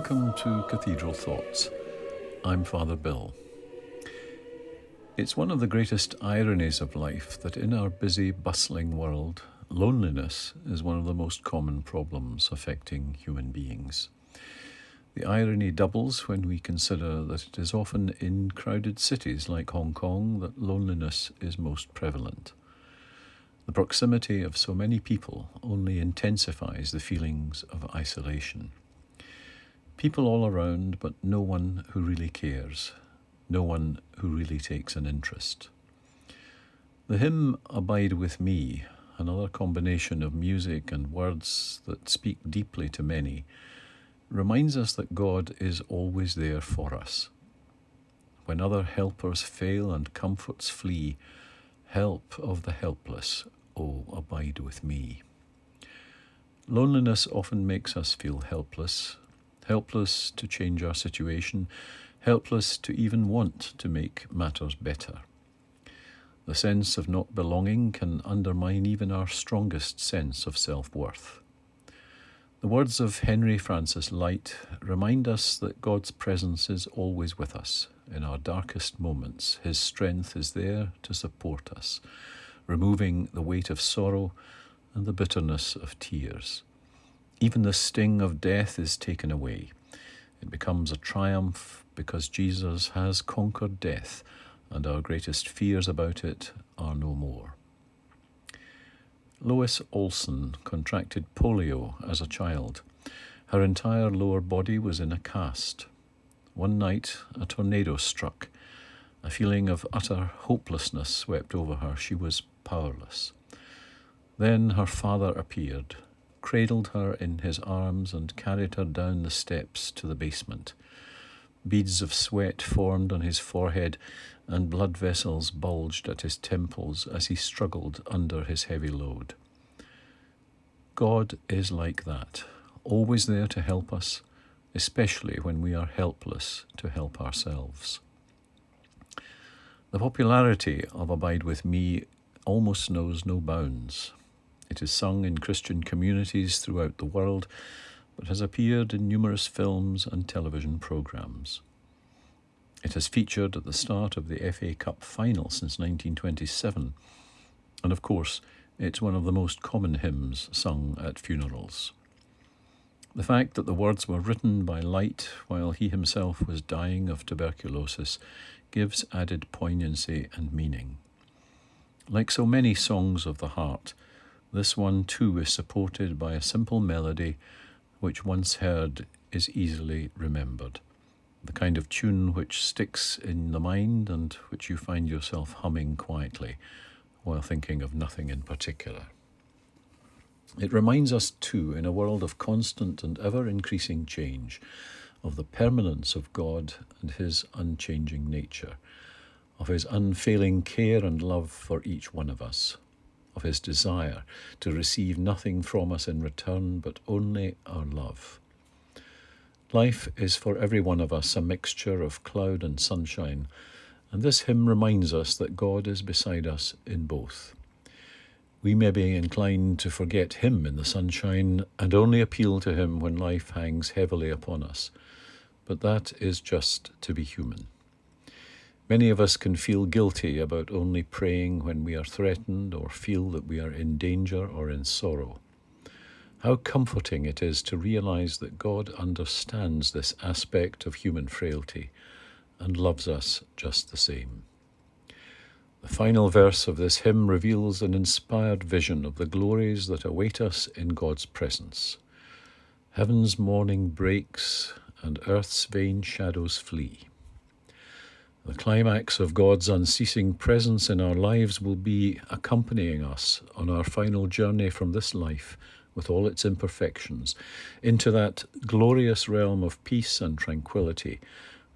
Welcome to Cathedral Thoughts. I'm Father Bill. It's one of the greatest ironies of life that in our busy, bustling world, loneliness is one of the most common problems affecting human beings. The irony doubles when we consider that it is often in crowded cities like Hong Kong that loneliness is most prevalent. The proximity of so many people only intensifies the feelings of isolation. People all around, but no one who really cares, no one who really takes an interest. The hymn Abide With Me, another combination of music and words that speak deeply to many, reminds us that God is always there for us. When other helpers fail and comforts flee, help of the helpless, oh, abide with me. Loneliness often makes us feel helpless to change our situation, helpless to even want to make matters better. The sense of not belonging can undermine even our strongest sense of self-worth. The words of Henry Francis Lyte remind us that God's presence is always with us. In our darkest moments, His strength is there to support us, removing the weight of sorrow and the bitterness of tears. Even the sting of death is taken away. It becomes a triumph because Jesus has conquered death, and our greatest fears about it are no more. Lois Olson contracted polio as a child. Her entire lower body was in a cast. One night, a tornado struck. A feeling of utter hopelessness swept over her. She was powerless. Then her father appeared, cradled her in his arms and carried her down the steps to the basement. Beads of sweat formed on his forehead and blood vessels bulged at his temples as he struggled under his heavy load. God is like that, always there to help us, especially when we are helpless to help ourselves. The popularity of Abide With Me almost knows no bounds. It is sung in Christian communities throughout the world, but has appeared in numerous films and television programs. It has featured at the start of the FA Cup final since 1927, and of course, it's one of the most common hymns sung at funerals. The fact that the words were written by Lyte while he himself was dying of tuberculosis gives added poignancy and meaning. Like so many songs of the heart, this one too is supported by a simple melody which once heard is easily remembered. The kind of tune which sticks in the mind and which you find yourself humming quietly while thinking of nothing in particular. It reminds us too, in a world of constant and ever-increasing change, of the permanence of God and His unchanging nature, of His unfailing care and love for each one of us, of His desire to receive nothing from us in return but only our love. Life is for every one of us a mixture of cloud and sunshine, and this hymn reminds us that God is beside us in both. We may be inclined to forget Him in the sunshine and only appeal to Him when life hangs heavily upon us, but that is just to be human. Many of us can feel guilty about only praying when we are threatened or feel that we are in danger or in sorrow. How comforting it is to realize that God understands this aspect of human frailty and loves us just the same. The final verse of this hymn reveals an inspired vision of the glories that await us in God's presence. Heaven's morning breaks and earth's vain shadows flee. The climax of God's unceasing presence in our lives will be accompanying us on our final journey from this life with all its imperfections into that glorious realm of peace and tranquility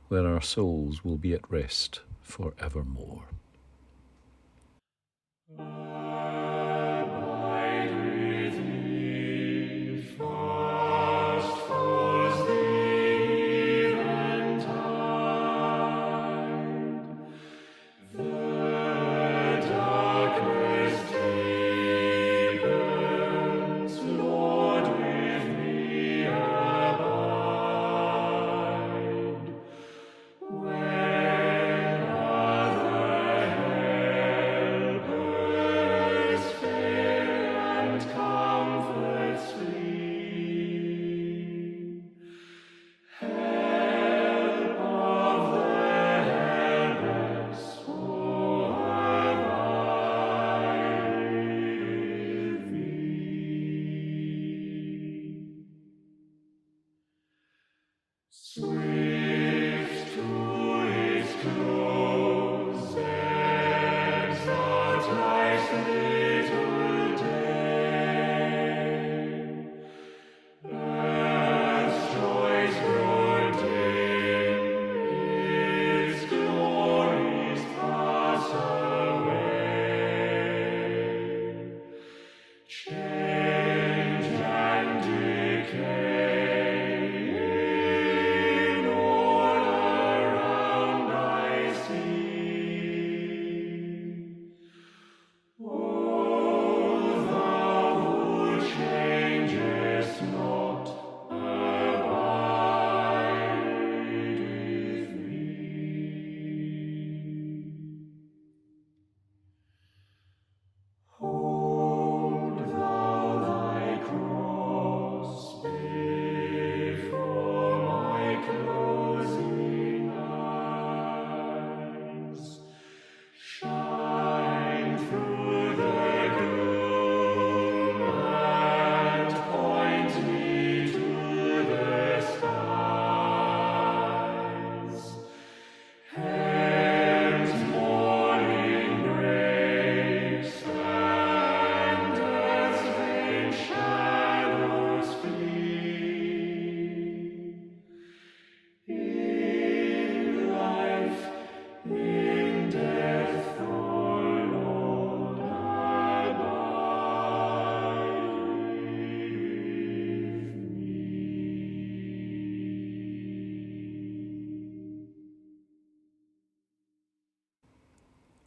where our souls will be at rest forevermore.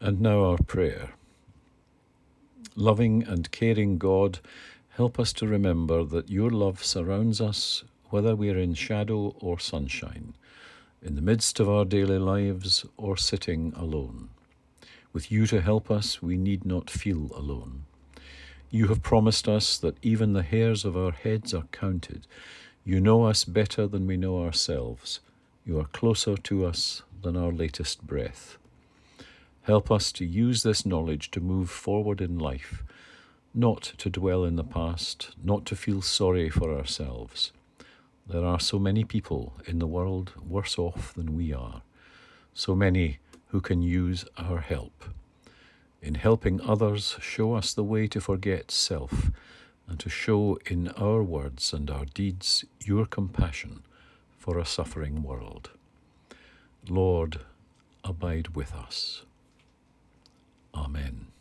And now our prayer. Loving and caring God, help us to remember that your love surrounds us whether we are in shadow or sunshine, in the midst of our daily lives or sitting alone. With you to help us, we need not feel alone. You have promised us that even the hairs of our heads are counted. You know us better than we know ourselves. You are closer to us than our latest breath. Help us to use this knowledge to move forward in life, not to dwell in the past, not to feel sorry for ourselves. There are so many people in the world worse off than we are, so many who can use our help. In helping others, show us the way to forget self and to show in our words and our deeds your compassion for a suffering world. Lord, abide with us. Amen.